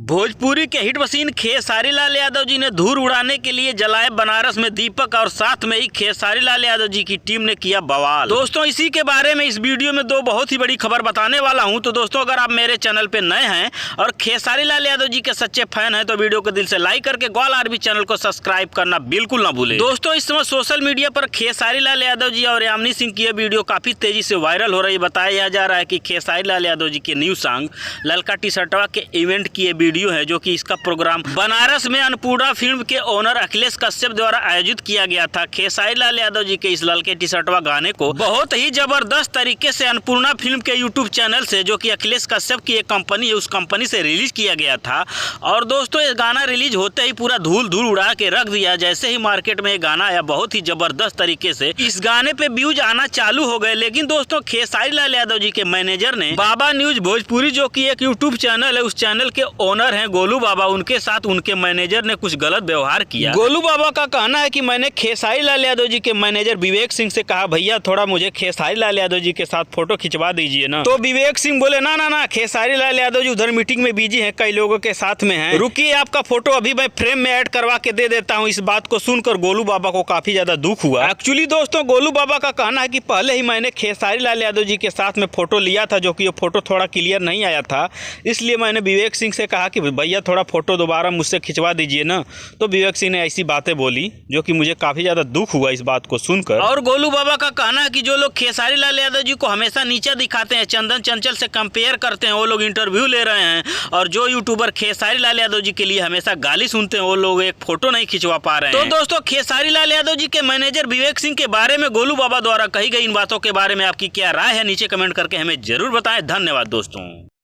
भोजपुरी के hit machine Khesari Lal Yadav ji ने धूल उड़ाने के लिए जलाए बनारस में दीपक और साथ में ही खेसारी लाल यादव जी की टीम ने किया बवाल। दोस्तों इसी के बारे में इस वीडियो में दो बहुत ही बड़ी खबर बताने वाला हूं। तो दोस्तों अगर आप मेरे चैनल पे नए हैं और खेसारी लाल यादव जी के सच्चे फैन हैं तो वीडियो को दिल से लाइक करके ग्वाल आरबी चैनल को सब्सक्राइब करना बिल्कुल ना भूलें। दोस्तों इस समय सोशल मीडिया पर खेसारी लाल यादव जी और यामिनी सिंह की यह वीडियो काफी तेजी से वायरल हो रही है। बताया जा रहा है कि खेसारी लाल यादव जी के न्यू सॉन्ग ललका टी शर्टवा के इवेंट की ये वीडियो है, जो कि इसका प्रोग्राम बनारस में अन्नपूर्णा फिल्म के ओनर अखिलेश कश्यप द्वारा आयोजित किया गया था। खेसारी लाल यादव जी के इस ललके टी शर्टवा गाने को बहुत ही जबरदस्त तरीके से अन्नपूर्णा फिल्म के यूट्यूब चैनल से, जो कि अखिलेश कश्यप की एक कंपनी है, उस कंपनी से रिलीज किया गया था। और दोस्तों ये गाना रिलीज होते ही पूरा धूल उड़ा के रख दिया। जैसे ही मार्केट में ये गाना आया बहुत ही जबरदस्त तरीके से इस गाने पे व्यूज आना चालू हो गए। लेकिन दोस्तों खेसारी लाल यादव जी के मैनेजर ने बाबा न्यूज भोजपुरी, जो कि एक यूट्यूब चैनल है, उस चैनल के ओनर है गोलू बाबा, उनके साथ उनके मैनेजर ने कुछ गलत व्यवहार किया। गोलू बाबा का कहना है कि मैंने खेसारी लाल यादव जी के मैनेजर विवेक सिंह से कहा, भैया थोड़ा मुझे खेसारी लाल यादव जी के साथ फोटो खिंचवा दीजिए ना। तो विवेक सिंह बोले ना खेसारी लाल यादव जी उधर मीटिंग में बिजी है, कई लोगों के साथ में है, रुकिए आपका फोटो अभी मैं फ्रेम में ऐड करवा के दे देता हूँ। इस बात को सुनकर गोलू बाबा को काफी ज्यादा दुख हुआ। एक्चुअली दोस्तों गोलू बाबा का कहना है कि पहले ही मैंने खेसारी लाल यादव जी के साथ में फोटो लिया था, जो कि ये फोटो थोड़ा क्लियर नहीं आया था, इसलिए मैंने विवेक सिंह से कहा कि भैया थोड़ा फोटो दोबारा मुझसे खिंचवा दीजिए ना। तो विवेक सिंह ने ऐसी बातें बोली, जो कि मुझे काफी ज्यादा दुख हुआ इस बात को सुनकर। और गोलू बाबा का कहना है कि जो लोग खेसारी लाल यादव जी को हमेशा नीचे दिखाते हैं, चंदन चंचल से कंपेयर करते हैं, वो लोग इंटरव्यू ले रहे हैं, और जो यूट्यूबर खेसारी लाल यादव जी के लिए हमेशा गाली सुनते हैं, वो लोग एक फोटो नहीं खिंचवा पा रहे हैं। तो दोस्तों खेसारी लाल यादव जी के मैनेजर विवेक सिंह के बारे में गोलू बाबा द्वारा कही गई इन बातों के बारे में आपकी क्या राय है, नीचे कमेंट करके हमें जरूर बताएं। धन्यवाद दोस्तों।